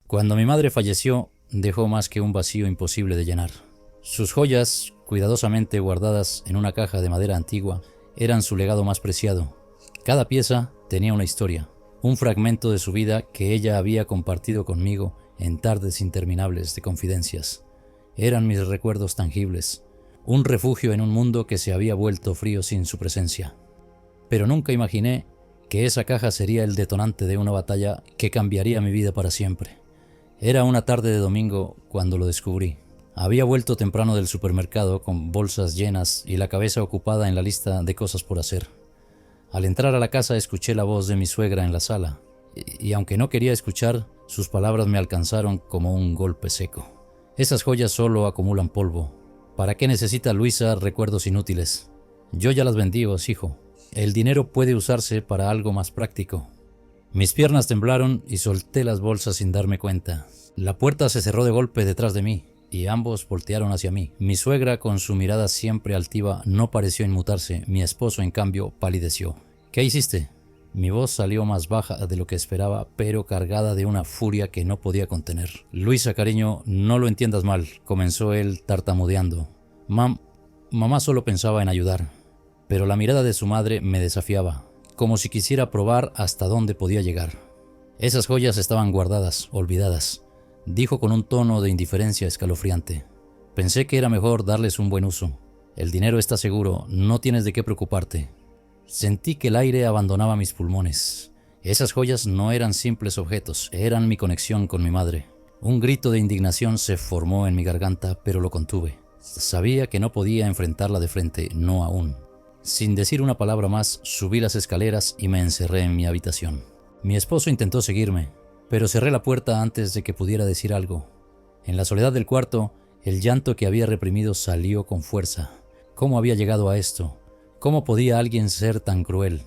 Cuando mi madre falleció, dejó más que un vacío imposible de llenar. Sus joyas, cuidadosamente guardadas en una caja de madera antigua, eran su legado más preciado. Cada pieza tenía una historia, un fragmento de su vida que ella había compartido conmigo en tardes interminables de confidencias. Eran mis recuerdos tangibles, un refugio en un mundo que se había vuelto frío sin su presencia. Pero nunca imaginé que esa caja sería el detonante de una batalla que cambiaría mi vida para siempre. Era una tarde de domingo cuando lo descubrí. Había vuelto temprano del supermercado con bolsas llenas y la cabeza ocupada en la lista de cosas por hacer. Al entrar a la casa escuché la voz de mi suegra en la sala, y aunque no quería escuchar, sus palabras me alcanzaron como un golpe seco. Esas joyas solo acumulan polvo. ¿Para qué necesita Luisa recuerdos inútiles? Yo ya las vendí, hijo. El dinero puede usarse para algo más práctico. Mis piernas temblaron y solté las bolsas sin darme cuenta. La puerta se cerró de golpe detrás de mí y ambos voltearon hacia mí. Mi suegra, con su mirada siempre altiva, no pareció inmutarse. Mi esposo, en cambio, palideció. ¿Qué hiciste? Mi voz salió más baja de lo que esperaba, pero cargada de una furia que no podía contener. Luisa, cariño, no lo entiendas mal, comenzó él tartamudeando. Mamá solo pensaba en ayudar. Pero la mirada de su madre me desafiaba, como si quisiera probar hasta dónde podía llegar. Esas joyas estaban guardadas, olvidadas, dijo con un tono de indiferencia escalofriante. Pensé que era mejor darles un buen uso. El dinero está seguro, no tienes de qué preocuparte. Sentí que el aire abandonaba mis pulmones. Esas joyas no eran simples objetos, eran mi conexión con mi madre. Un grito de indignación se formó en mi garganta, pero lo contuve. Sabía que no podía enfrentarla de frente, no aún. Sin decir una palabra más, subí las escaleras y me encerré en mi habitación. Mi esposo intentó seguirme, pero cerré la puerta antes de que pudiera decir algo. En la soledad del cuarto, el llanto que había reprimido salió con fuerza. ¿Cómo había llegado a esto? ¿Cómo podía alguien ser tan cruel?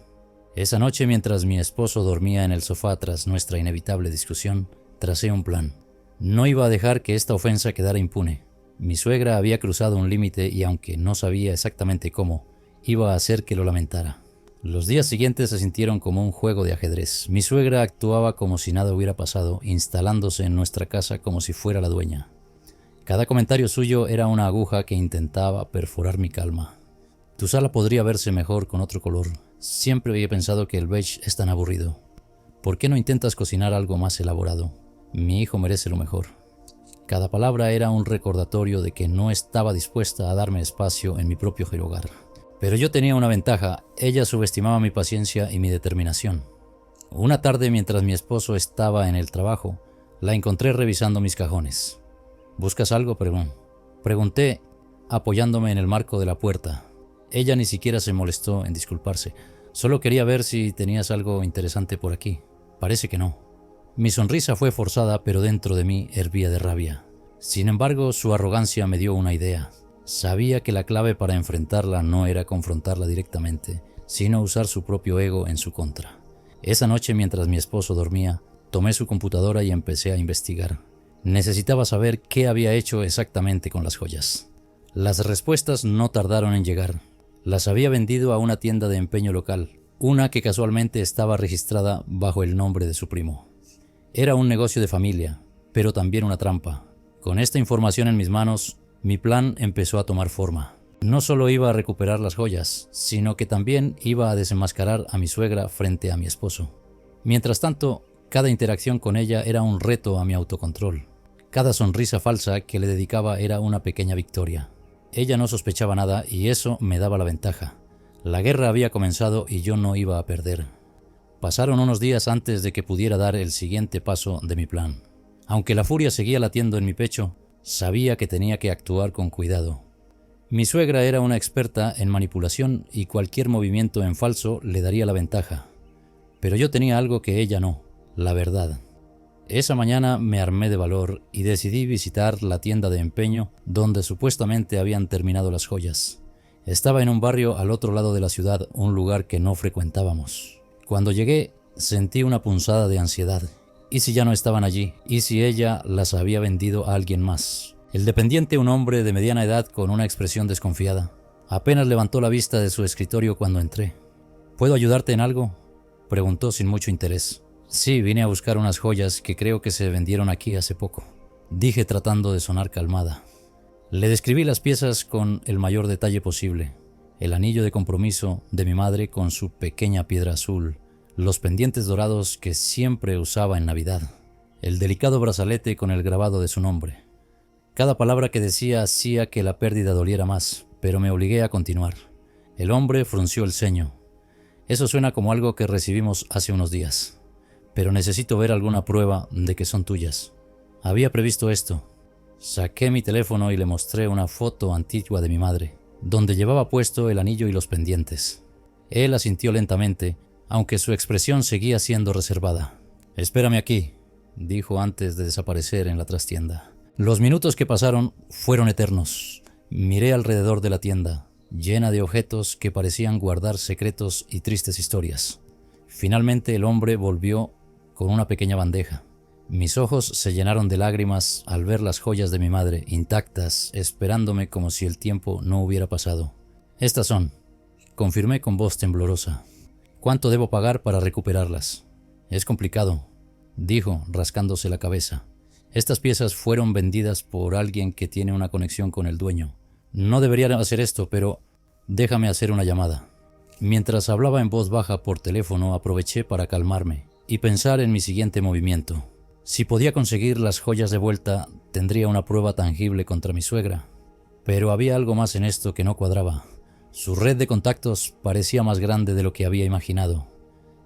Esa noche, mientras mi esposo dormía en el sofá tras nuestra inevitable discusión, tracé un plan. No iba a dejar que esta ofensa quedara impune. Mi suegra había cruzado un límite y, aunque no sabía exactamente cómo, iba a hacer que lo lamentara. Los días siguientes se sintieron como un juego de ajedrez. Mi suegra actuaba como si nada hubiera pasado, instalándose en nuestra casa como si fuera la dueña. Cada comentario suyo era una aguja que intentaba perforar mi calma. Tu sala podría verse mejor con otro color. Siempre había pensado que el beige es tan aburrido. ¿Por qué no intentas cocinar algo más elaborado? Mi hijo merece lo mejor. Cada palabra era un recordatorio de que no estaba dispuesta a darme espacio en mi propio hogar. Pero yo tenía una ventaja, ella subestimaba mi paciencia y mi determinación. Una tarde, mientras mi esposo estaba en el trabajo, la encontré revisando mis cajones. ¿Buscas algo, pregón? Pregunté, apoyándome en el marco de la puerta. Ella ni siquiera se molestó en disculparse. Solo quería ver si tenías algo interesante por aquí. Parece que no. Mi sonrisa fue forzada, pero dentro de mí hervía de rabia. Sin embargo, su arrogancia me dio una idea. Sabía que la clave para enfrentarla no era confrontarla directamente, sino usar su propio ego en su contra. Esa noche, mientras mi esposo dormía, tomé su computadora y empecé a investigar. Necesitaba saber qué había hecho exactamente con las joyas. Las respuestas no tardaron en llegar. Las había vendido a una tienda de empeño local, una que casualmente estaba registrada bajo el nombre de su primo. Era un negocio de familia, pero también una trampa. Con esta información en mis manos, mi plan empezó a tomar forma. No solo iba a recuperar las joyas, sino que también iba a desenmascarar a mi suegra frente a mi esposo. Mientras tanto, cada interacción con ella era un reto a mi autocontrol. Cada sonrisa falsa que le dedicaba era una pequeña victoria. Ella no sospechaba nada y eso me daba la ventaja. La guerra había comenzado y yo no iba a perder. Pasaron unos días antes de que pudiera dar el siguiente paso de mi plan. Aunque la furia seguía latiendo en mi pecho, sabía que tenía que actuar con cuidado. Mi suegra era una experta en manipulación y cualquier movimiento en falso le daría la ventaja. Pero yo tenía algo que ella no, la verdad. Esa mañana me armé de valor y decidí visitar la tienda de empeño donde supuestamente habían terminado las joyas. Estaba en un barrio al otro lado de la ciudad, un lugar que no frecuentábamos. Cuando llegué, sentí una punzada de ansiedad. ¿Y si ya no estaban allí? ¿Y si ella las había vendido a alguien más? El dependiente, un hombre de mediana edad con una expresión desconfiada, apenas levantó la vista de su escritorio cuando entré. ¿Puedo ayudarte en algo?, preguntó sin mucho interés. Sí, vine a buscar unas joyas que creo que se vendieron aquí hace poco, dije tratando de sonar calmada. Le describí las piezas con el mayor detalle posible. El anillo de compromiso de mi madre con su pequeña piedra azul, los pendientes dorados que siempre usaba en Navidad, el delicado brazalete con el grabado de su nombre. Cada palabra que decía hacía que la pérdida doliera más, pero me obligué a continuar. El hombre frunció el ceño. Eso suena como algo que recibimos hace unos días, pero necesito ver alguna prueba de que son tuyas. Había previsto esto. Saqué mi teléfono y le mostré una foto antigua de mi madre, donde llevaba puesto el anillo y los pendientes. Él asintió lentamente, aunque su expresión seguía siendo reservada. «Espérame aquí», dijo antes de desaparecer en la trastienda. Los minutos que pasaron fueron eternos. Miré alrededor de la tienda, llena de objetos que parecían guardar secretos y tristes historias. Finalmente el hombre volvió con una pequeña bandeja. Mis ojos se llenaron de lágrimas al ver las joyas de mi madre, intactas, esperándome como si el tiempo no hubiera pasado. «Estas son», confirmé con voz temblorosa. «¿Cuánto debo pagar para recuperarlas?» «Es complicado», dijo, rascándose la cabeza. «Estas piezas fueron vendidas por alguien que tiene una conexión con el dueño. No debería hacer esto, pero déjame hacer una llamada». Mientras hablaba en voz baja por teléfono, aproveché para calmarme y pensar en mi siguiente movimiento. Si podía conseguir las joyas de vuelta, tendría una prueba tangible contra mi suegra. Pero había algo más en esto que no cuadraba. Su red de contactos parecía más grande de lo que había imaginado.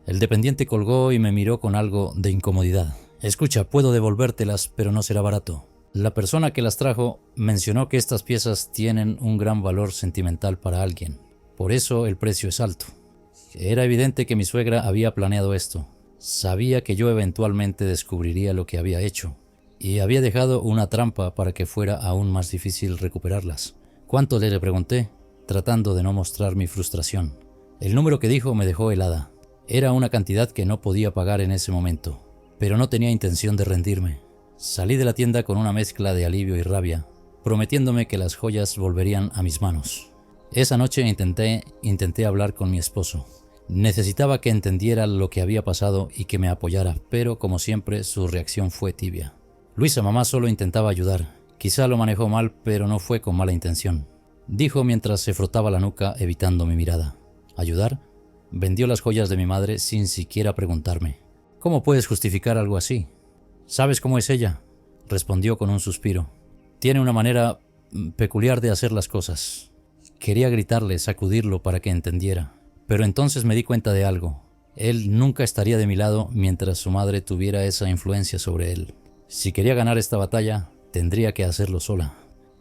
El dependiente colgó y me miró con algo de incomodidad. «Escucha, puedo devolvértelas, pero no será barato. La persona que las trajo mencionó que estas piezas tienen un gran valor sentimental para alguien. Por eso el precio es alto». Era evidente que mi suegra había planeado esto. Sabía que yo eventualmente descubriría lo que había hecho, y había dejado una trampa para que fuera aún más difícil recuperarlas. «¿Cuánto?», le pregunté, tratando de no mostrar mi frustración. El número que dijo me dejó helada. Era una cantidad que no podía pagar en ese momento, pero no tenía intención de rendirme. Salí de la tienda con una mezcla de alivio y rabia, prometiéndome que las joyas volverían a mis manos. Esa noche intenté hablar con mi esposo. Necesitaba que entendiera lo que había pasado y que me apoyara, pero como siempre su reacción fue tibia. «Luisa, mamá solo intentaba ayudar. Quizá lo manejó mal, pero no fue con mala intención», dijo mientras se frotaba la nuca evitando mi mirada. «¿Ayudar?». Vendió las joyas de mi madre sin siquiera preguntarme. «¿Cómo puedes justificar algo así?». «¿Sabes cómo es ella?», respondió con un suspiro. «Tiene una manera peculiar de hacer las cosas». Quería gritarle, sacudirlo para que entendiera. Pero entonces me di cuenta de algo. Él nunca estaría de mi lado mientras su madre tuviera esa influencia sobre él. Si quería ganar esta batalla, tendría que hacerlo sola.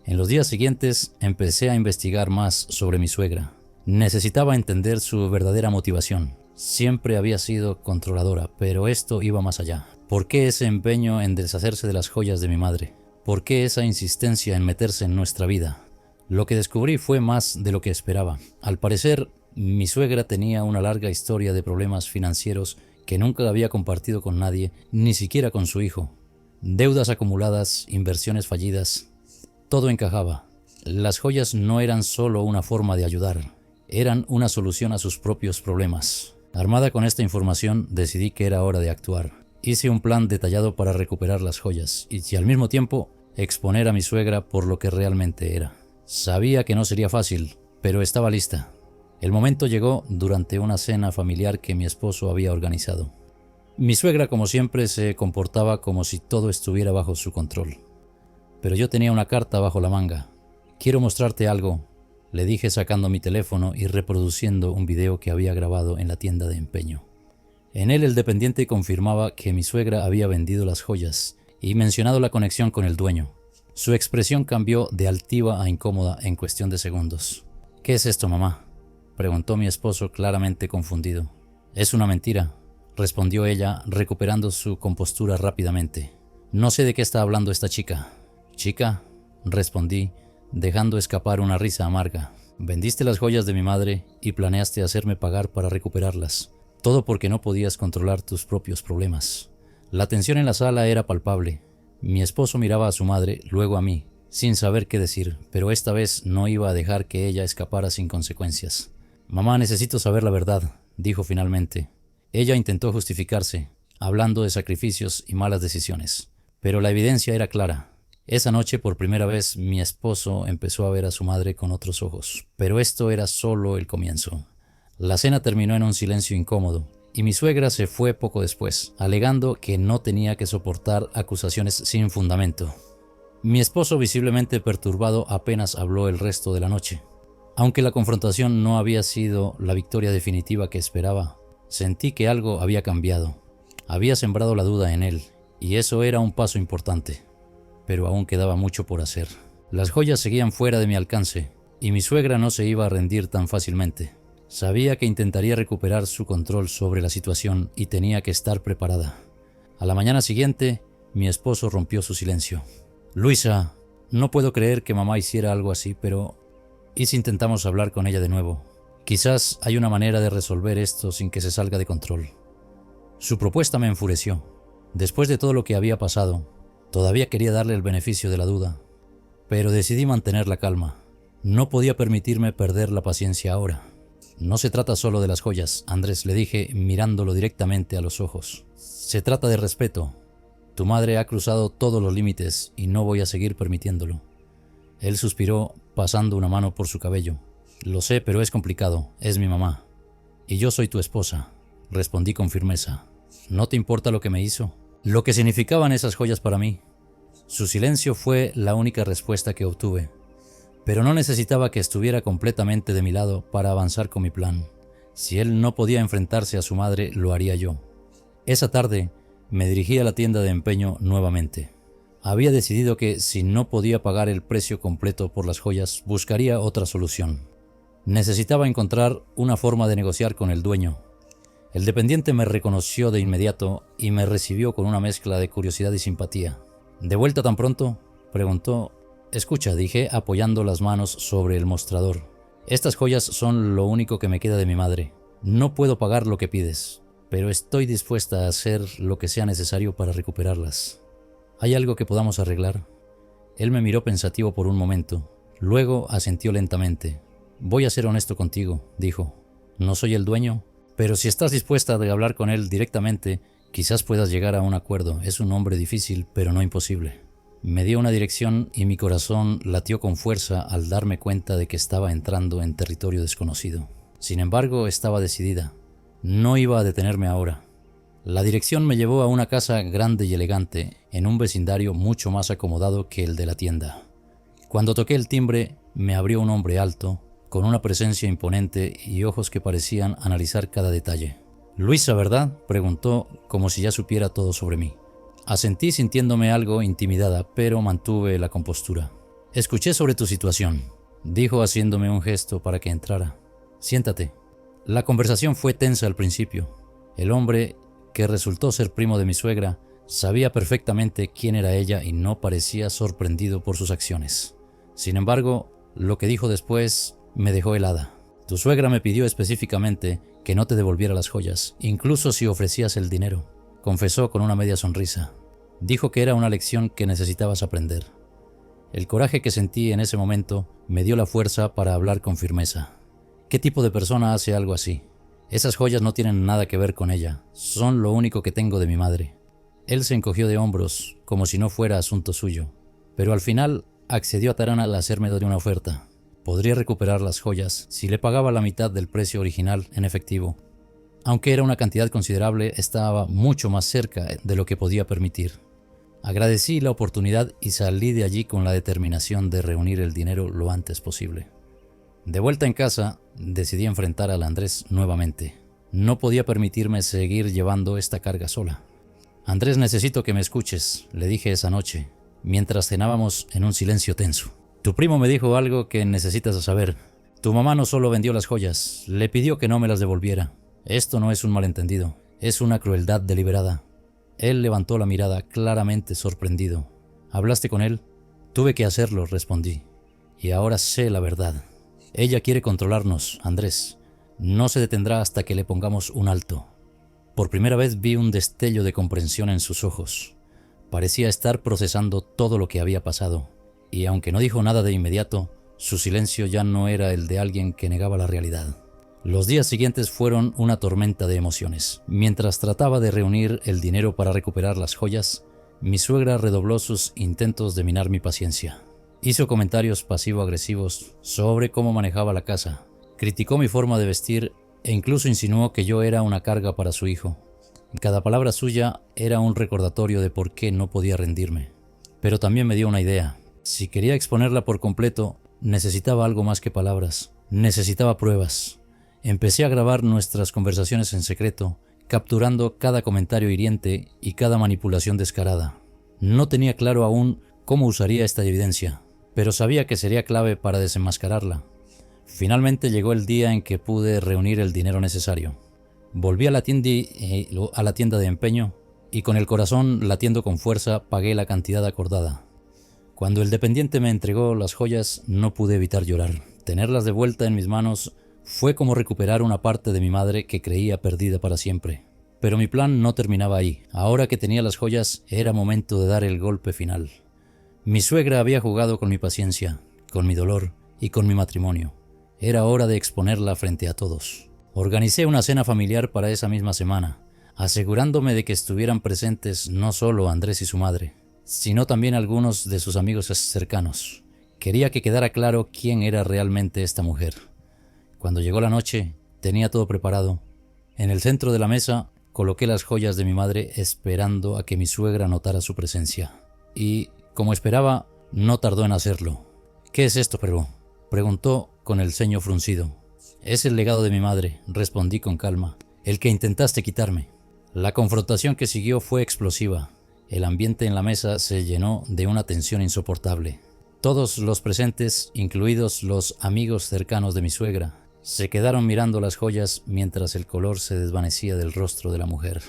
En los días siguientes empecé a investigar más sobre mi suegra. Necesitaba entender su verdadera motivación. Siempre había sido controladora, pero esto iba más allá. ¿Por qué ese empeño en deshacerse de las joyas de mi madre? ¿Por qué esa insistencia en meterse en nuestra vida? Lo que descubrí fue más de lo que esperaba. Al parecer, mi suegra tenía una larga historia de problemas financieros que nunca había compartido con nadie, ni siquiera con su hijo. Deudas acumuladas, inversiones fallidas, todo encajaba. Las joyas no eran solo una forma de ayudar, eran una solución a sus propios problemas. Armada con esta información, decidí que era hora de actuar. Hice un plan detallado para recuperar las joyas y al mismo tiempo exponer a mi suegra por lo que realmente era. Sabía que no sería fácil, pero estaba lista. El momento llegó durante una cena familiar que mi esposo había organizado. Mi suegra, como siempre, se comportaba como si todo estuviera bajo su control. Pero yo tenía una carta bajo la manga. «Quiero mostrarte algo», le dije sacando mi teléfono y reproduciendo un video que había grabado en la tienda de empeño. En él el dependiente confirmaba que mi suegra había vendido las joyas y mencionado la conexión con el dueño. Su expresión cambió de altiva a incómoda en cuestión de segundos. «¿Qué es esto, mamá?», preguntó mi esposo claramente confundido. «Es una mentira», respondió ella, recuperando su compostura rápidamente. «No sé de qué está hablando esta chica». «¿Chica?», respondí, dejando escapar una risa amarga. «Vendiste las joyas de mi madre y planeaste hacerme pagar para recuperarlas. Todo porque no podías controlar tus propios problemas». La tensión en la sala era palpable. Mi esposo miraba a su madre, luego a mí, sin saber qué decir, pero esta vez no iba a dejar que ella escapara sin consecuencias. «Mamá, necesito saber la verdad», dijo finalmente. Ella intentó justificarse. hablando de sacrificios y malas decisiones. Pero la evidencia era clara. Esa noche, por primera vez, mi esposo empezó a ver a su madre con otros ojos. Pero esto era solo el comienzo. La cena terminó en un silencio incómodo, y mi suegra se fue poco después, alegando que no tenía que soportar acusaciones sin fundamento. Mi esposo, visiblemente perturbado, apenas habló el resto de la noche. Aunque la confrontación no había sido la victoria definitiva que esperaba, sentí que algo había cambiado. Había sembrado la duda en él, y eso era un paso importante. Pero aún quedaba mucho por hacer. Las joyas seguían fuera de mi alcance, y mi suegra no se iba a rendir tan fácilmente. Sabía que intentaría recuperar su control sobre la situación y tenía que estar preparada. A la mañana siguiente, mi esposo rompió su silencio. Luisa, no puedo creer que mamá hiciera algo así, pero ¿y si intentamos hablar con ella de nuevo? Quizás hay una manera de resolver esto sin que se salga de control. Su propuesta me enfureció. Después de todo lo que había pasado, todavía quería darle el beneficio de la duda, pero decidí mantener la calma. No podía permitirme perder la paciencia ahora. No se trata solo de las joyas, Andrés, le dije mirándolo directamente a los ojos. Se trata de respeto. Tu madre ha cruzado todos los límites y no voy a seguir permitiéndolo. Él suspiró, pasando una mano por su cabello. Lo sé, pero es complicado. Es mi mamá. Y yo soy tu esposa, respondí con firmeza. ¿No te importa lo que me hizo? Lo que significaban esas joyas para mí. Su silencio fue la única respuesta que obtuve. Pero no necesitaba que estuviera completamente de mi lado para avanzar con mi plan. Si él no podía enfrentarse a su madre, lo haría yo. Esa tarde me dirigí a la tienda de empeño nuevamente. Había decidido que si no podía pagar el precio completo por las joyas, buscaría otra solución. Necesitaba encontrar una forma de negociar con el dueño. El dependiente me reconoció de inmediato y me recibió con una mezcla de curiosidad y simpatía. ¿De vuelta tan pronto?, preguntó. Escucha, dije, apoyando las manos sobre el mostrador. Estas joyas son lo único que me queda de mi madre. No puedo pagar lo que pides, pero estoy dispuesta a hacer lo que sea necesario para recuperarlas. ¿Hay algo que podamos arreglar? Él me miró pensativo por un momento. Luego asintió lentamente. Voy a ser honesto contigo, dijo. No soy el dueño, pero si estás dispuesta a hablar con él directamente, quizás puedas llegar a un acuerdo. Es un hombre difícil, pero no imposible. Me dio una dirección y mi corazón latió con fuerza al darme cuenta de que estaba entrando en territorio desconocido. Sin embargo, estaba decidida. No iba a detenerme ahora. La dirección me llevó a una casa grande y elegante, en un vecindario mucho más acomodado que el de la tienda. Cuando toqué el timbre, me abrió un hombre alto, con una presencia imponente y ojos que parecían analizar cada detalle. «Luisa, ¿verdad?», preguntó, como si ya supiera todo sobre mí. Asentí sintiéndome algo intimidada, pero mantuve la compostura. «Escuché sobre tu situación», dijo haciéndome un gesto para que entrara. «Siéntate». La conversación fue tensa al principio. El hombre, que resultó ser primo de mi suegra, sabía perfectamente quién era ella y no parecía sorprendido por sus acciones. Sin embargo, lo que dijo después me dejó helada. Tu suegra me pidió específicamente que no te devolviera las joyas, incluso si ofrecías el dinero, confesó con una media sonrisa. Dijo que era una lección que necesitabas aprender. El coraje que sentí en ese momento me dio la fuerza para hablar con firmeza. ¿Qué tipo de persona hace algo así? Esas joyas no tienen nada que ver con ella, son lo único que tengo de mi madre. Él se encogió de hombros, como si no fuera asunto suyo, pero al final accedió a Tarana al hacerme de una oferta. Podría recuperar las joyas si le pagaba la mitad del precio original en efectivo. Aunque era una cantidad considerable, estaba mucho más cerca de lo que podía permitir. Agradecí la oportunidad y salí de allí con la determinación de reunir el dinero lo antes posible. De vuelta en casa, decidí enfrentar al Andrés nuevamente. No podía permitirme seguir llevando esta carga sola. «Andrés, necesito que me escuches», le dije esa noche, mientras cenábamos en un silencio tenso. «Tu primo me dijo algo que necesitas saber. Tu mamá no solo vendió las joyas, le pidió que no me las devolviera. Esto no es un malentendido, es una crueldad deliberada». Él levantó la mirada, claramente sorprendido. «¿Hablaste con él?» «Tuve que hacerlo», respondí. «Y ahora sé la verdad. Ella quiere controlarnos, Andrés. No se detendrá hasta que le pongamos un alto». Por primera vez vi un destello de comprensión en sus ojos. Parecía estar procesando todo lo que había pasado, y aunque no dijo nada de inmediato, su silencio ya no era el de alguien que negaba la realidad. Los días siguientes fueron una tormenta de emociones. Mientras trataba de reunir el dinero para recuperar las joyas, mi suegra redobló sus intentos de minar mi paciencia. Hizo comentarios pasivo-agresivos sobre cómo manejaba la casa, criticó mi forma de vestir e incluso insinuó que yo era una carga para su hijo. Cada palabra suya era un recordatorio de por qué no podía rendirme. Pero también me dio una idea. Si quería exponerla por completo, necesitaba algo más que palabras. Necesitaba pruebas. Empecé a grabar nuestras conversaciones en secreto, capturando cada comentario hiriente y cada manipulación descarada. No tenía claro aún cómo usaría esta evidencia, pero sabía que sería clave para desenmascararla. Finalmente llegó el día en que pude reunir el dinero necesario. Volví a la tienda de empeño y con el corazón latiendo con fuerza pagué la cantidad acordada. Cuando el dependiente me entregó las joyas no pude evitar llorar. Tenerlas de vuelta en mis manos fue como recuperar una parte de mi madre que creía perdida para siempre. Pero mi plan no terminaba ahí. Ahora que tenía las joyas, era momento de dar el golpe final. Mi suegra había jugado con mi paciencia, con mi dolor y con mi matrimonio. Era hora de exponerla frente a todos. Organicé una cena familiar para esa misma semana, asegurándome de que estuvieran presentes no solo Andrés y su madre, sino también algunos de sus amigos cercanos. Quería que quedara claro quién era realmente esta mujer. Cuando llegó la noche, tenía todo preparado. En el centro de la mesa coloqué las joyas de mi madre esperando a que mi suegra notara su presencia. Y, como esperaba, no tardó en hacerlo. «¿Qué es esto, Perú?», preguntó con el ceño fruncido. «Es el legado de mi madre», respondí con calma, «el que intentaste quitarme». La confrontación que siguió fue explosiva. El ambiente en la mesa se llenó de una tensión insoportable. Todos los presentes, incluidos los amigos cercanos de mi suegra, se quedaron mirando las joyas mientras el color se desvanecía del rostro de la mujer.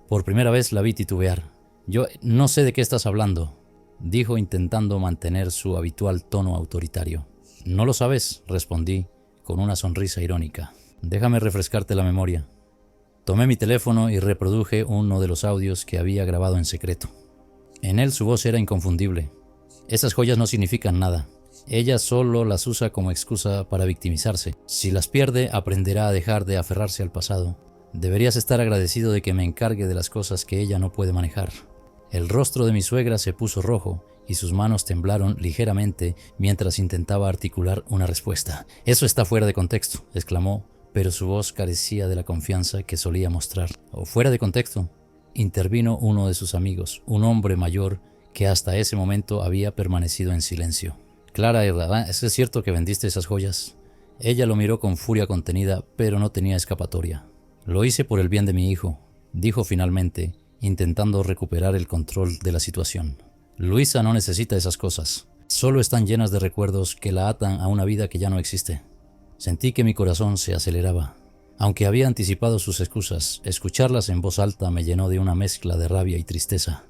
Por primera vez la vi titubear. «Yo no sé de qué estás hablando», dijo intentando mantener su habitual tono autoritario. «¿No lo sabes?», respondí con una sonrisa irónica. «Déjame refrescarte la memoria». Tomé mi teléfono y reproduje uno de los audios que había grabado en secreto. En él su voz era inconfundible. «Esas joyas no significan nada. Ella solo las usa como excusa para victimizarse. Si las pierde, aprenderá a dejar de aferrarse al pasado. Deberías estar agradecido de que me encargue de las cosas que ella no puede manejar». El rostro de mi suegra se puso rojo y sus manos temblaron ligeramente mientras intentaba articular una respuesta. «Eso está fuera de contexto», exclamó, pero su voz carecía de la confianza que solía mostrar. «¿O fuera de contexto?», intervino uno de sus amigos, un hombre mayor que hasta ese momento había permanecido en silencio. «Clara, ¿es cierto que vendiste esas joyas?». Ella lo miró con furia contenida, pero no tenía escapatoria. «Lo hice por el bien de mi hijo», dijo finalmente, intentando recuperar el control de la situación. «Luisa no necesita esas cosas. Solo están llenas de recuerdos que la atan a una vida que ya no existe». Sentí que mi corazón se aceleraba. Aunque había anticipado sus excusas, escucharlas en voz alta me llenó de una mezcla de rabia y tristeza.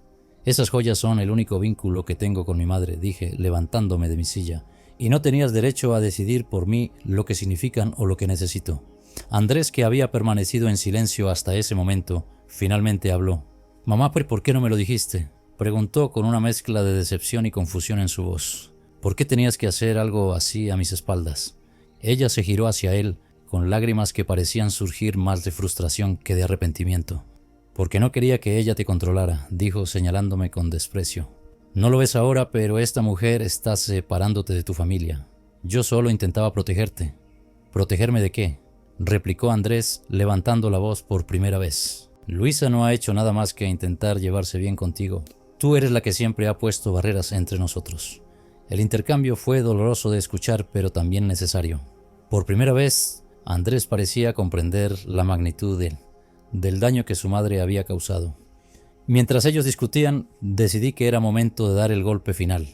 «Esas joyas son el único vínculo que tengo con mi madre», dije, levantándome de mi silla, «y no tenías derecho a decidir por mí lo que significan o lo que necesito». Andrés, que había permanecido en silencio hasta ese momento, finalmente habló. «Mamá, ¿por qué no me lo dijiste?», preguntó con una mezcla de decepción y confusión en su voz. «¿Por qué tenías que hacer algo así a mis espaldas?». Ella se giró hacia él, con lágrimas que parecían surgir más de frustración que de arrepentimiento. «Porque no quería que ella te controlara», dijo señalándome con desprecio. «No lo ves ahora, pero esta mujer está separándote de tu familia. Yo solo intentaba protegerte». «¿Protegerme de qué?», replicó Andrés, levantando la voz por primera vez. «Luisa no ha hecho nada más que intentar llevarse bien contigo. Tú eres la que siempre ha puesto barreras entre nosotros». El intercambio fue doloroso de escuchar, pero también necesario. Por primera vez, Andrés parecía comprender la magnitud del daño que su madre había causado. Mientras ellos discutían, decidí que era momento de dar el golpe final.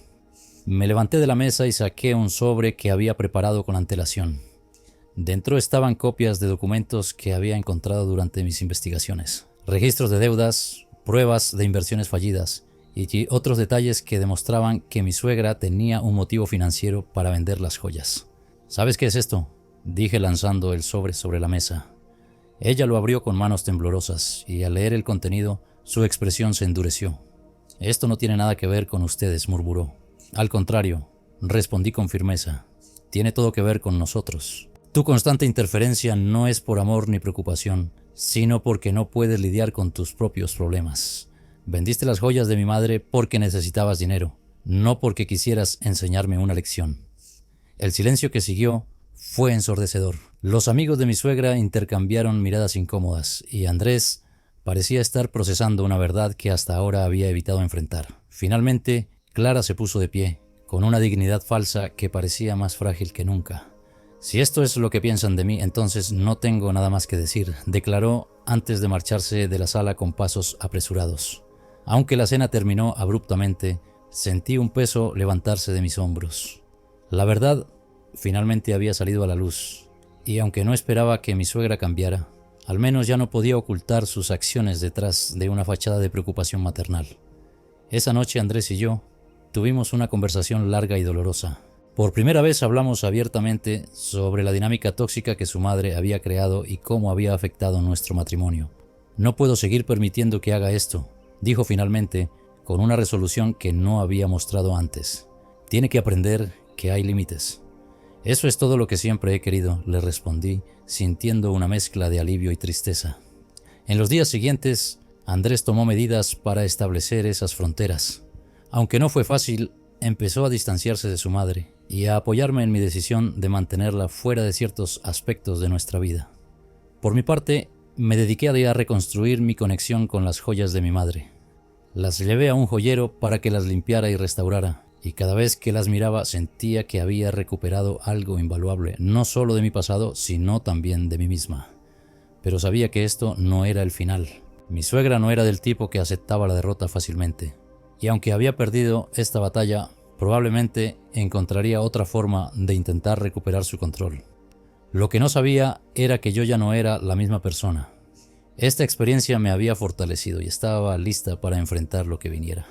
Me levanté de la mesa y saqué un sobre que había preparado con antelación. Dentro estaban copias de documentos que había encontrado durante mis investigaciones, registros de deudas, pruebas de inversiones fallidas y otros detalles que demostraban que mi suegra tenía un motivo financiero para vender las joyas. «¿Sabes qué es esto?», dije lanzando el sobre la mesa. Ella lo abrió con manos temblorosas y al leer el contenido su expresión se endureció. «Esto no tiene nada que ver con ustedes», murmuró. «Al contrario», respondí con firmeza, «tiene todo que ver con nosotros». Tu constante interferencia no es por amor ni preocupación, sino porque no puedes lidiar con tus propios problemas. Vendiste las joyas de mi madre porque necesitabas dinero, no porque quisieras enseñarme una lección. El silencio que siguió fue ensordecedor. Los amigos de mi suegra intercambiaron miradas incómodas y Andrés parecía estar procesando una verdad que hasta ahora había evitado enfrentar. Finalmente, Clara se puso de pie, con una dignidad falsa que parecía más frágil que nunca. Si esto es lo que piensan de mí, entonces no tengo nada más que decir, declaró antes de marcharse de la sala con pasos apresurados. Aunque la cena terminó abruptamente, sentí un peso levantarse de mis hombros. La verdad finalmente había salido a la luz, y aunque no esperaba que mi suegra cambiara, al menos ya no podía ocultar sus acciones detrás de una fachada de preocupación maternal. Esa noche Andrés y yo tuvimos una conversación larga y dolorosa. Por primera vez hablamos abiertamente sobre la dinámica tóxica que su madre había creado y cómo había afectado nuestro matrimonio. No puedo seguir permitiendo que haga esto, dijo finalmente, con una resolución que no había mostrado antes. Tiene que aprender que hay límites. Eso es todo lo que siempre he querido, le respondí, sintiendo una mezcla de alivio y tristeza. En los días siguientes, Andrés tomó medidas para establecer esas fronteras. Aunque no fue fácil, empezó a distanciarse de su madre y a apoyarme en mi decisión de mantenerla fuera de ciertos aspectos de nuestra vida. Por mi parte, me dediqué a reconstruir mi conexión con las joyas de mi madre. Las llevé a un joyero para que las limpiara y restaurara, y cada vez que las miraba sentía que había recuperado algo invaluable, no solo de mi pasado, sino también de mí misma. Pero sabía que esto no era el final. Mi suegra no era del tipo que aceptaba la derrota fácilmente, y aunque había perdido esta batalla, probablemente encontraría otra forma de intentar recuperar su control. Lo que no sabía era que yo ya no era la misma persona. Esta experiencia me había fortalecido y estaba lista para enfrentar lo que viniera.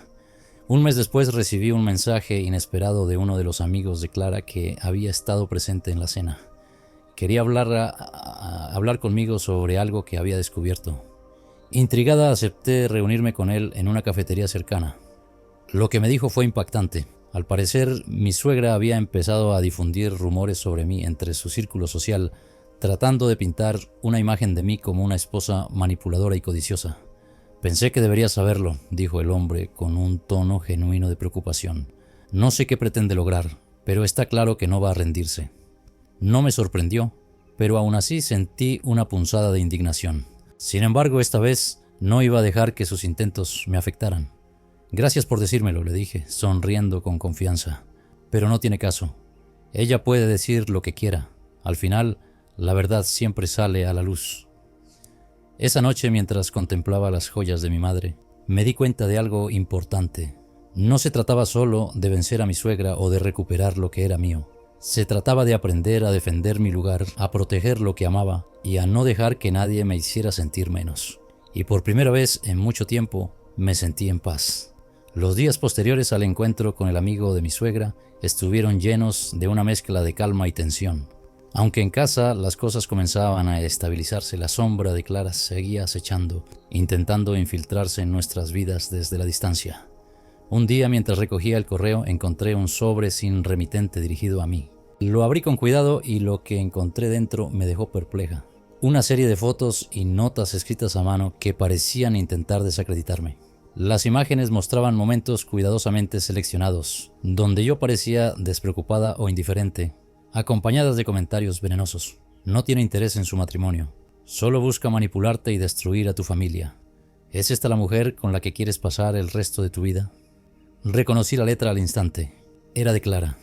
Un mes después recibí un mensaje inesperado de uno de los amigos de Clara que había estado presente en la cena. Quería hablar conmigo sobre algo que había descubierto. Intrigada acepté reunirme con él en una cafetería cercana. Lo que me dijo fue impactante. Al parecer, mi suegra había empezado a difundir rumores sobre mí entre su círculo social, tratando de pintar una imagen de mí como una esposa manipuladora y codiciosa. Pensé que deberías saberlo, dijo el hombre con un tono genuino de preocupación. No sé qué pretende lograr, pero está claro que no va a rendirse. No me sorprendió, pero aún así sentí una punzada de indignación. Sin embargo, esta vez no iba a dejar que sus intentos me afectaran. Gracias por decírmelo, le dije, sonriendo con confianza. Pero no tiene caso. Ella puede decir lo que quiera. Al final, la verdad siempre sale a la luz. Esa noche, mientras contemplaba las joyas de mi madre, me di cuenta de algo importante. No se trataba solo de vencer a mi suegra o de recuperar lo que era mío. Se trataba de aprender a defender mi lugar, a proteger lo que amaba y a no dejar que nadie me hiciera sentir menos. Y por primera vez en mucho tiempo me sentí en paz. Los días posteriores al encuentro con el amigo de mi suegra estuvieron llenos de una mezcla de calma y tensión. Aunque en casa las cosas comenzaban a estabilizarse, la sombra de Clara seguía acechando, intentando infiltrarse en nuestras vidas desde la distancia. Un día, mientras recogía el correo, encontré un sobre sin remitente dirigido a mí. Lo abrí con cuidado y lo que encontré dentro me dejó perpleja. Una serie de fotos y notas escritas a mano que parecían intentar desacreditarme. Las imágenes mostraban momentos cuidadosamente seleccionados, donde yo parecía despreocupada o indiferente, acompañadas de comentarios venenosos. No tiene interés en su matrimonio. Solo busca manipularte y destruir a tu familia. ¿Es esta la mujer con la que quieres pasar el resto de tu vida? Reconocí la letra al instante. Era de Clara.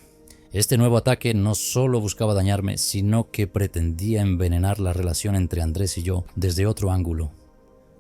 Este nuevo ataque no solo buscaba dañarme, sino que pretendía envenenar la relación entre Andrés y yo desde otro ángulo.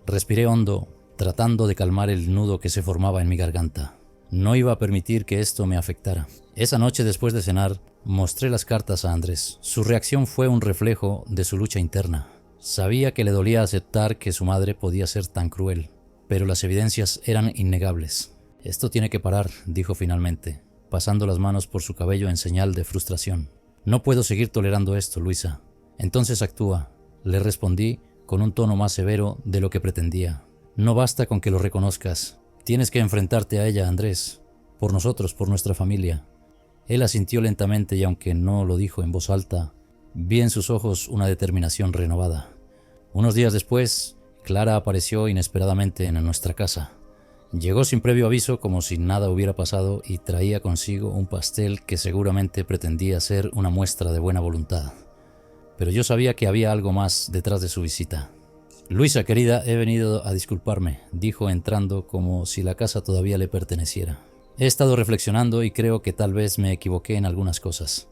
Respiré hondo, tratando de calmar el nudo que se formaba en mi garganta. No iba a permitir que esto me afectara. Esa noche, después de cenar, mostré las cartas a Andrés. Su reacción fue un reflejo de su lucha interna. Sabía que le dolía aceptar que su madre podía ser tan cruel, pero las evidencias eran innegables. Esto tiene que parar, dijo finalmente, pasando las manos por su cabello en señal de frustración. No puedo seguir tolerando esto, Luisa. Entonces actúa, le respondí con un tono más severo de lo que pretendía. No basta con que lo reconozcas. Tienes que enfrentarte a ella, Andrés. Por nosotros, por nuestra familia. Él asintió lentamente y aunque no lo dijo en voz alta, Vi en sus ojos una determinación renovada. Unos días después, Clara apareció inesperadamente en nuestra casa. Llegó sin previo aviso, como si nada hubiera pasado, y traía consigo un pastel que seguramente pretendía ser una muestra de buena voluntad. Pero yo sabía que había algo más detrás de su visita. «Luisa, querida, he venido a disculparme», dijo entrando como si la casa todavía le perteneciera. «He estado reflexionando y creo que tal vez me equivoqué en algunas cosas».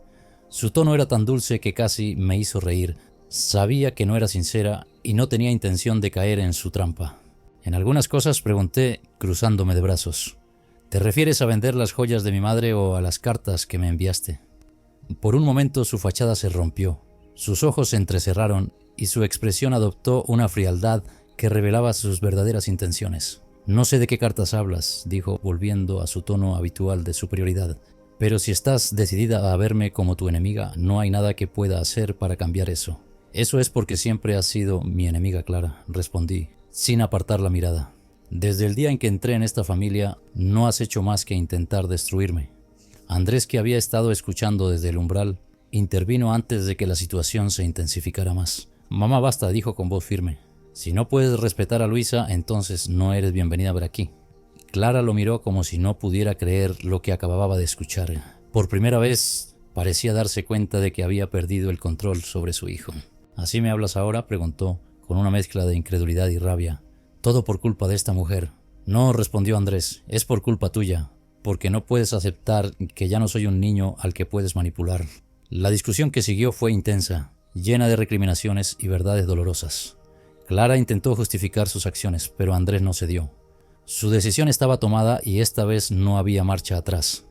Su tono era tan dulce que casi me hizo reír. Sabía que no era sincera y no tenía intención de caer en su trampa. «¿En algunas cosas?», pregunté, cruzándome de brazos. «¿Te refieres a vender las joyas de mi madre o a las cartas que me enviaste?». Por un momento su fachada se rompió. Sus ojos se entrecerraron y su expresión adoptó una frialdad que revelaba sus verdaderas intenciones. «No sé de qué cartas hablas», dijo, volviendo a su tono habitual de superioridad. «Pero si estás decidida a verme como tu enemiga, no hay nada que pueda hacer para cambiar eso». «Eso es porque siempre has sido mi enemiga, Clara», respondí, sin apartar la mirada. «Desde el día en que entré en esta familia, no has hecho más que intentar destruirme». Andrés, que había estado escuchando desde el umbral, intervino antes de que la situación se intensificara más. «Mamá, basta», dijo con voz firme. «Si no puedes respetar a Luisa, entonces no eres bienvenida a ver aquí». Clara lo miró como si no pudiera creer lo que acababa de escuchar. Por primera vez parecía darse cuenta de que había perdido el control sobre su hijo. «¿Así me hablas ahora?», preguntó, con una mezcla de incredulidad y rabia. «Todo por culpa de esta mujer». «No», respondió Andrés, «es por culpa tuya, porque no puedes aceptar que ya no soy un niño al que puedes manipular». La discusión que siguió fue intensa, llena de recriminaciones y verdades dolorosas. Clara intentó justificar sus acciones, pero Andrés no cedió. Su decisión estaba tomada y esta vez no había marcha atrás.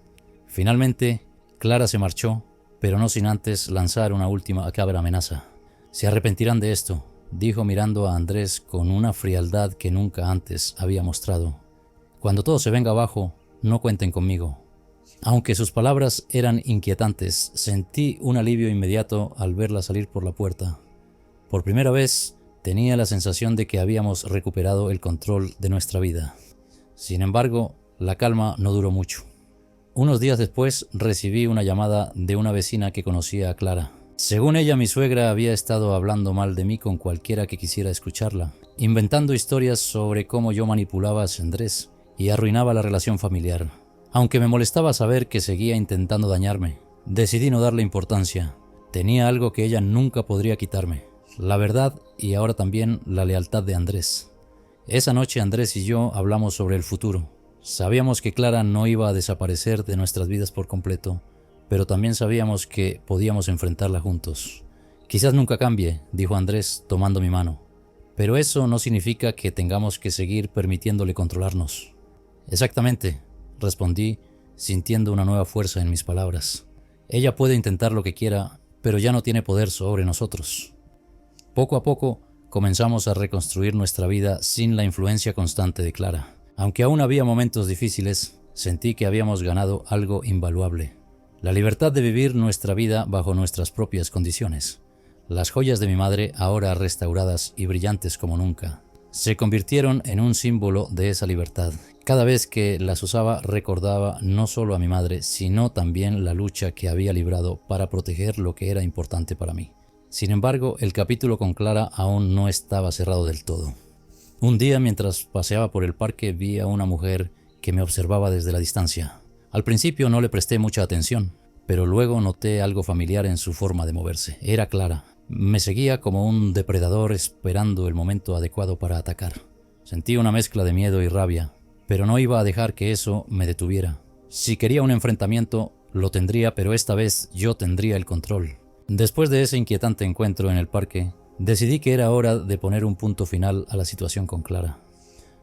Finalmente, Clara se marchó, pero no sin antes lanzar una última macabra amenaza. «Se arrepentirán de esto», dijo mirando a Andrés con una frialdad que nunca antes había mostrado. «Cuando todo se venga abajo, no cuenten conmigo». Aunque sus palabras eran inquietantes, sentí un alivio inmediato al verla salir por la puerta. Por primera vez tenía la sensación de que habíamos recuperado el control de nuestra vida. Sin embargo, la calma no duró mucho. Unos días después recibí una llamada de una vecina que conocía a Clara. Según ella, mi suegra había estado hablando mal de mí con cualquiera que quisiera escucharla, inventando historias sobre cómo yo manipulaba a Andrés y arruinaba la relación familiar. Aunque me molestaba saber que seguía intentando dañarme, decidí no darle importancia. Tenía algo que ella nunca podría quitarme: la verdad y ahora también la lealtad de Andrés. Esa noche Andrés y yo hablamos sobre el futuro. Sabíamos que Clara no iba a desaparecer de nuestras vidas por completo, pero también sabíamos que podíamos enfrentarla juntos. «Quizás nunca cambie», dijo Andrés tomando mi mano, «pero eso no significa que tengamos que seguir permitiéndole controlarnos». «Exactamente», respondí, sintiendo una nueva fuerza en mis palabras. «Ella puede intentar lo que quiera, pero ya no tiene poder sobre nosotros». Poco a poco comenzamos a reconstruir nuestra vida sin la influencia constante de Clara. Aunque aún había momentos difíciles, sentí que habíamos ganado algo invaluable: la libertad de vivir nuestra vida bajo nuestras propias condiciones. Las joyas de mi madre, ahora restauradas y brillantes como nunca, se convirtieron en un símbolo de esa libertad. Cada vez que las usaba recordaba no solo a mi madre, sino también la lucha que había librado para proteger lo que era importante para mí. Sin embargo, el capítulo con Clara aún no estaba cerrado del todo. Un día, mientras paseaba por el parque, vi a una mujer que me observaba desde la distancia. Al principio no le presté mucha atención, pero luego noté algo familiar en su forma de moverse. Era Clara. Me seguía como un depredador esperando el momento adecuado para atacar. Sentí una mezcla de miedo y rabia, pero no iba a dejar que eso me detuviera. Si quería un enfrentamiento, lo tendría, pero esta vez yo tendría el control. Después de ese inquietante encuentro en el parque, decidí que era hora de poner un punto final a la situación con Clara.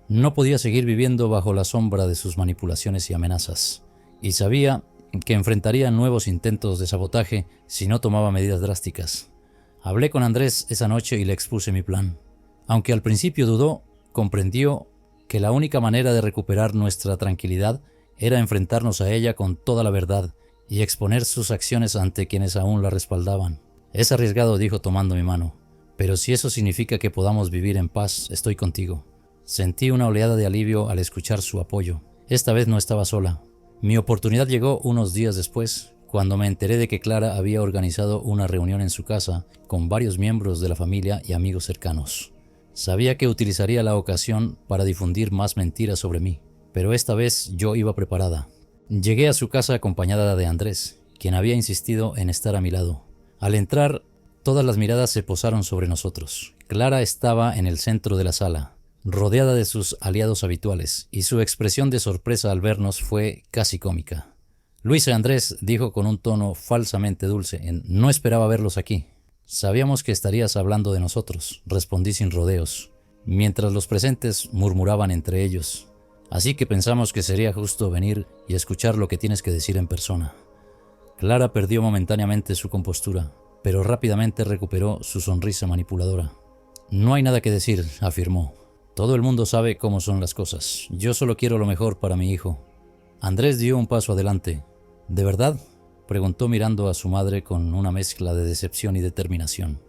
No podía seguir viviendo bajo la sombra de sus manipulaciones y amenazas, y sabía que enfrentaría nuevos intentos de sabotaje si no tomaba medidas drásticas. Hablé con Andrés esa noche y le expuse mi plan. Aunque al principio dudó, comprendió que la única manera de recuperar nuestra tranquilidad era enfrentarnos a ella con toda la verdad y exponer sus acciones ante quienes aún la respaldaban. «Es arriesgado», dijo tomando mi mano, «pero si eso significa que podamos vivir en paz, estoy contigo». Sentí una oleada de alivio al escuchar su apoyo. Esta vez no estaba sola. Mi oportunidad llegó unos días después, cuando me enteré de que Clara había organizado una reunión en su casa con varios miembros de la familia y amigos cercanos. Sabía que utilizaría la ocasión para difundir más mentiras sobre mí, pero esta vez yo iba preparada. Llegué a su casa acompañada de Andrés, quien había insistido en estar a mi lado. Al entrar, todas las miradas se posaron sobre nosotros. Clara estaba en el centro de la sala, rodeada de sus aliados habituales, y su expresión de sorpresa al vernos fue casi cómica. Luisa, Andrés, dijo con un tono falsamente dulce, no esperaba verlos aquí. Sabíamos que estarías hablando de nosotros, respondí sin rodeos, mientras los presentes murmuraban entre ellos. Así que pensamos que sería justo venir y escuchar lo que tienes que decir en persona. Clara perdió momentáneamente su compostura, pero rápidamente recuperó su sonrisa manipuladora. No hay nada que decir, afirmó. Todo el mundo sabe cómo son las cosas. Yo solo quiero lo mejor para mi hijo. Andrés dio un paso adelante. ¿De verdad?, preguntó mirando a su madre con una mezcla de decepción y determinación.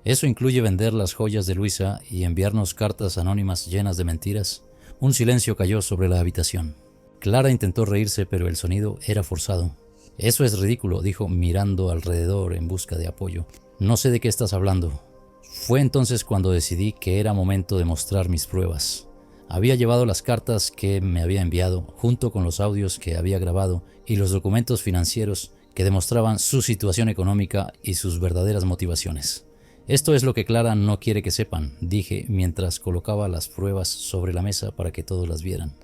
¿Eso incluye vender las joyas de Luisa y enviarnos cartas anónimas llenas de mentiras? Un silencio cayó sobre la habitación. Clara intentó reírse, pero el sonido era forzado. Eso es ridículo, dijo mirando alrededor en busca de apoyo. No sé de qué estás hablando. Fue entonces cuando decidí que era momento de mostrar mis pruebas. Había llevado las cartas que me había enviado, junto con los audios que había grabado y los documentos financieros que demostraban su situación económica y sus verdaderas motivaciones. Esto es lo que Clara no quiere que sepan, dije mientras colocaba las pruebas sobre la mesa para que todos las vieran.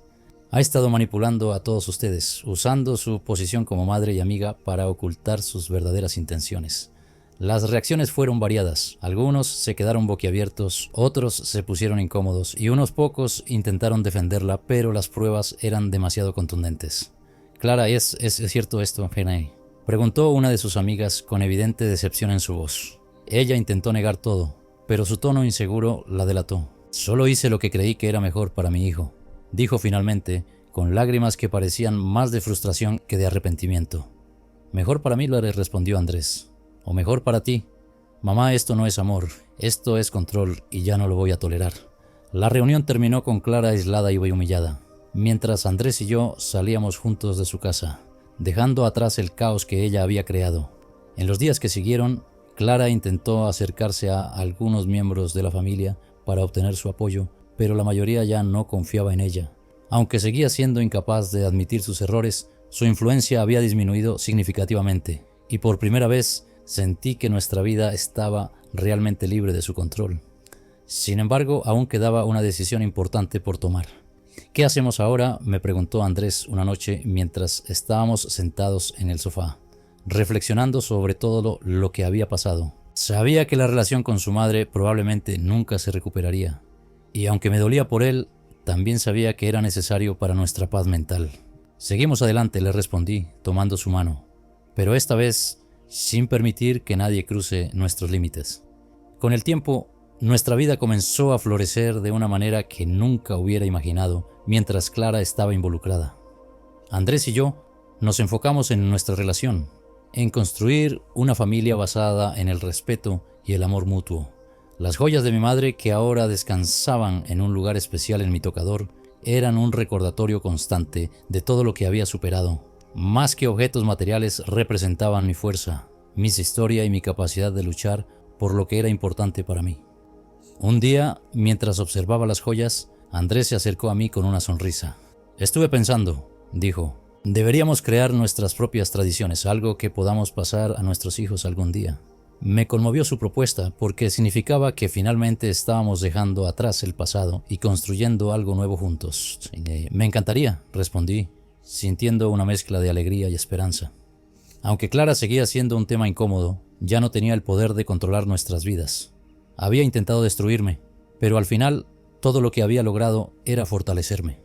Ha estado manipulando a todos ustedes, usando su posición como madre y amiga para ocultar sus verdaderas intenciones. Las reacciones fueron variadas. Algunos se quedaron boquiabiertos, otros se pusieron incómodos y unos pocos intentaron defenderla, pero las pruebas eran demasiado contundentes. Clara, ¿es cierto esto, Jenny?, preguntó una de sus amigas con evidente decepción en su voz. Ella intentó negar todo, pero su tono inseguro la delató. Solo hice lo que creí que era mejor para mi hijo, dijo finalmente, con lágrimas que parecían más de frustración que de arrepentimiento. Mejor para mí, le respondió Andrés. O mejor para ti. Mamá, esto no es amor, esto es control y ya no lo voy a tolerar. La reunión terminó con Clara aislada y humillada, mientras Andrés y yo salíamos juntos de su casa, dejando atrás el caos que ella había creado. En los días que siguieron, Clara intentó acercarse a algunos miembros de la familia para obtener su apoyo, pero la mayoría ya no confiaba en ella. Aunque seguía siendo incapaz de admitir sus errores, su influencia había disminuido significativamente, y por primera vez sentí que nuestra vida estaba realmente libre de su control. Sin embargo, aún quedaba una decisión importante por tomar. ¿Qué hacemos ahora?, me preguntó Andrés una noche mientras estábamos sentados en el sofá, reflexionando sobre todo lo que había pasado. Sabía que la relación con su madre probablemente nunca se recuperaría, y aunque me dolía por él, también sabía que era necesario para nuestra paz mental. Seguimos adelante, le respondí, tomando su mano, pero esta vez sin permitir que nadie cruce nuestros límites. Con el tiempo, nuestra vida comenzó a florecer de una manera que nunca hubiera imaginado mientras Clara estaba involucrada. Andrés y yo nos enfocamos en nuestra relación, en construir una familia basada en el respeto y el amor mutuo. Las joyas de mi madre, que ahora descansaban en un lugar especial en mi tocador, eran un recordatorio constante de todo lo que había superado. Más que objetos materiales, representaban mi fuerza, mi historia y mi capacidad de luchar por lo que era importante para mí. Un día, mientras observaba las joyas, Andrés se acercó a mí con una sonrisa. Estuve pensando, dijo, deberíamos crear nuestras propias tradiciones, algo que podamos pasar a nuestros hijos algún día. Me conmovió su propuesta porque significaba que finalmente estábamos dejando atrás el pasado y construyendo algo nuevo juntos. Me encantaría, respondí, sintiendo una mezcla de alegría y esperanza. Aunque Clara seguía siendo un tema incómodo, ya no tenía el poder de controlar nuestras vidas. Había intentado destruirme, pero al final todo lo que había logrado era fortalecerme.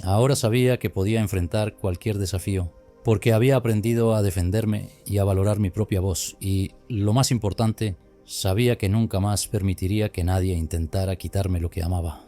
Ahora sabía que podía enfrentar cualquier desafío, porque había aprendido a defenderme y a valorar mi propia voz, y, lo más importante, sabía que nunca más permitiría que nadie intentara quitarme lo que amaba.